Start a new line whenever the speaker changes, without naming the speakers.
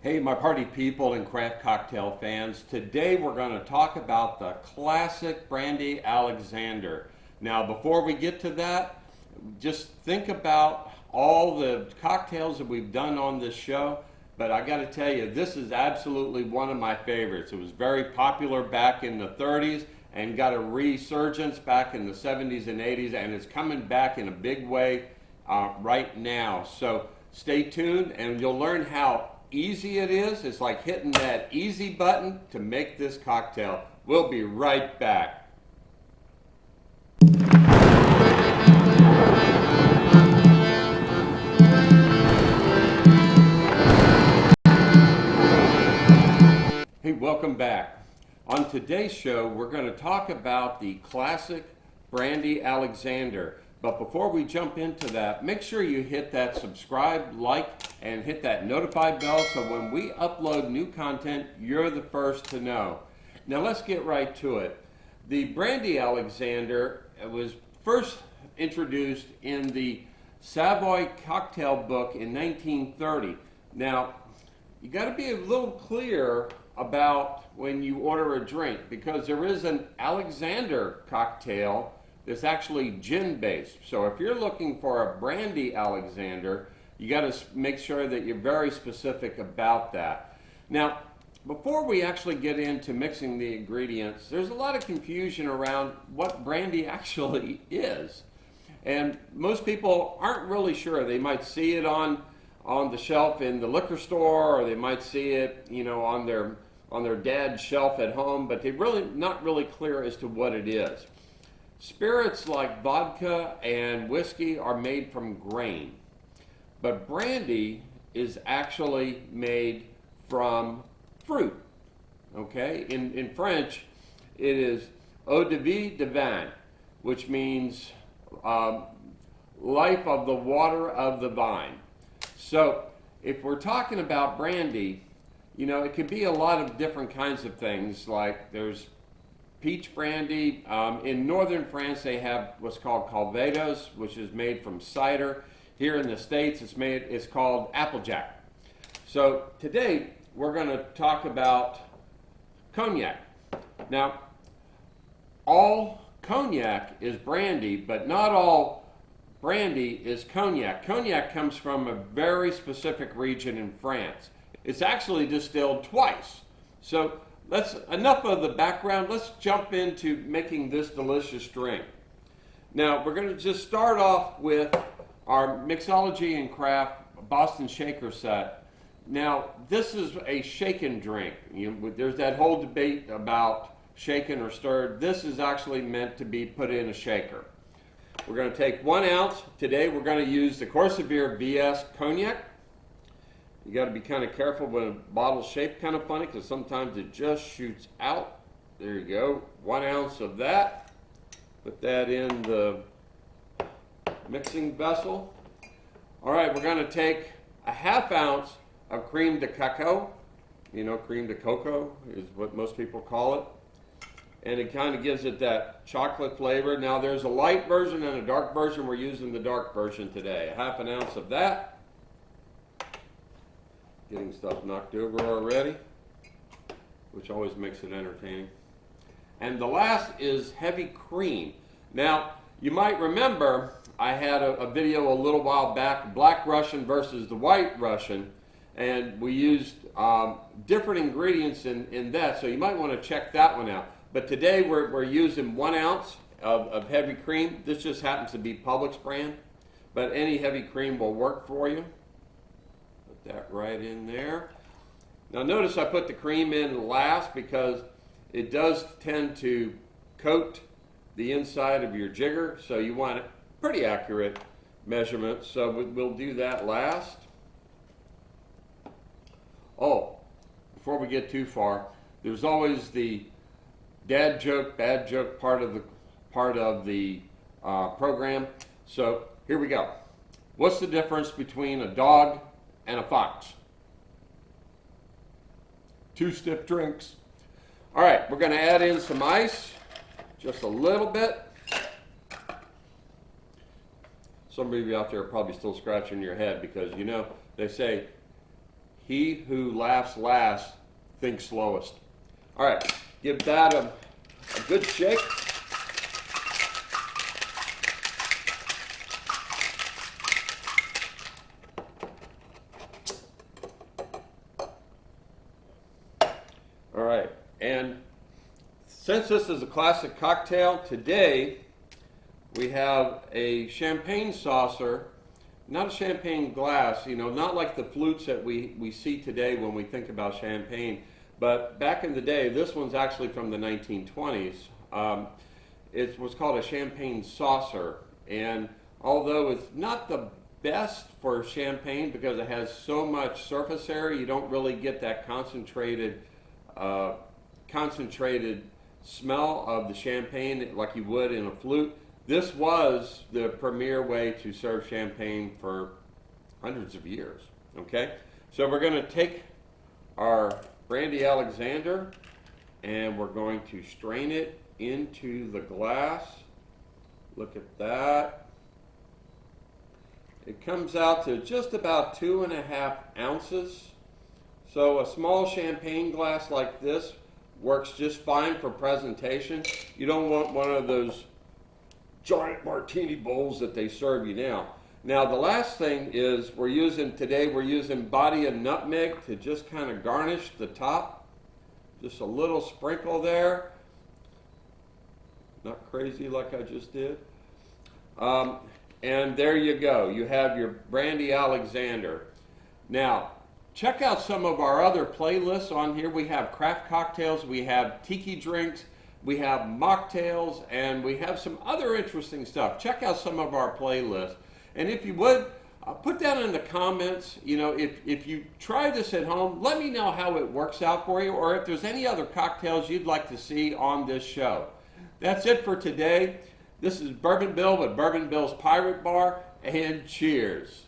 Hey, my party people and craft cocktail fans. Today we're going to talk about the classic Brandy Alexander. Now, before we get to that, just think about all the cocktails that we've done on this show. But I got to tell you, this is absolutely one of my favorites. It was very popular back in the 30s and got a resurgence back in the 70s and 80s, and it's coming back in a big way right now. So stay tuned and you'll learn how easy it is. It's like hitting that easy button to make this cocktail. We'll be right back. Hey, welcome back. On today's show, we're going to talk about the classic Brandy Alexander. But before we jump into that, make sure you hit that subscribe, like, and hit that notify bell so when we upload new content, you're the first to know. Now let's get right to it. The Brandy Alexander was first introduced in the Savoy Cocktail Book in 1930. Now, you got to be a little clear about when you order a drink, because there is an Alexander cocktail that's actually gin based. So if you're looking for a Brandy Alexander, you got to make sure that you're very specific about that. Now, before we actually get into mixing the ingredients, there's a lot of confusion around what brandy actually is. And most people aren't really sure. They might see it on the shelf in the liquor store, or they might see it, on their dad's shelf at home, but they're really not really clear as to what it is. Spirits like vodka and whiskey are made from grain, but brandy is actually made from fruit. Okay, in French, it is eau de vie de vin, which means life of the water of the vine. So if we're talking about brandy, it could be a lot of different kinds of things. Like there's peach brandy. In northern France, they have what's called calvados, which is made from cider. Here in the States, it's called Applejack. So today, we're going to talk about cognac. Now, all cognac is brandy, but not all brandy is cognac. Cognac comes from a very specific region in France. It's actually distilled twice. So enough of the background. Let's jump into making this delicious drink. Now, we're going to just start off with our Mixology and Craft Boston Shaker set. Now, this is a shaken drink. There's that whole debate about shaken or stirred. This is actually meant to be put in a shaker. We're going to take 1 ounce. Today, we're going to use the Cousevier VS Cognac. You got to be kind of careful when a bottle's shaped kind of funny, because sometimes it just shoots out. There you go, 1 ounce of that. Put that in the mixing vessel. All right, we're going to take a 1/2 ounce of Creme de Cacao. Creme de cocoa is what most people call it. And it kind of gives it that chocolate flavor. Now, there's a light version and a dark version. We're using the dark version today. 1/2 ounce of that. Getting stuff knocked over already, which always makes it entertaining. And the last is heavy cream. Now, you might remember I had a video a little while back, Black Russian versus the White Russian, and we used different ingredients in that, so you might want to check that one out. But today we're using 1 ounce of heavy cream. This just happens to be Publix brand, but any heavy cream will work for you. That right in there. Now notice I put the cream in last because it does tend to coat the inside of your jigger, so you want a pretty accurate measurement, so we'll do that last. Oh, before we get too far, there's always the dad joke, bad joke part of the program. So here we go. What's the difference between a dog and a fox? 2 stiff drinks. All right, we're going to add in some ice, just a little bit. Some of you out there are probably still scratching your head because they say He who laughs last thinks slowest. All right, give that a good shake. All right, and since this is a classic cocktail, today we have a champagne saucer, not a champagne glass, you know, not like the flutes that we see today when we think about champagne, but back in the day, this one's actually from the 1920s. It was called a champagne saucer, and although it's not the best for champagne because it has so much surface area, you don't really get that concentrated smell of the champagne like you would in a flute. This was the premier way to serve champagne for hundreds of years. Okay, so we're going to take our Brandy Alexander and we're going to strain it into the glass. Look at that. It comes out to just about 2.5 ounces. So a small champagne glass like this works just fine for presentation. You don't want one of those giant martini bowls that they serve you now. Now the last thing is we're using Badia Nutmeg to just kind of garnish the top. Just a little sprinkle there. Not crazy like I just did. And there you go. You have your Brandy Alexander. Now, check out some of our other playlists on here. We have craft cocktails, we have tiki drinks, we have mocktails, and we have some other interesting stuff. Check out some of our playlists. And if you would, put down in the comments, you know, if you try this at home, let me know how it works out for you, or if there's any other cocktails you'd like to see on this show. That's it for today. This is Bourbon Bill with Bourbon Bill's Pirate Bar, and cheers.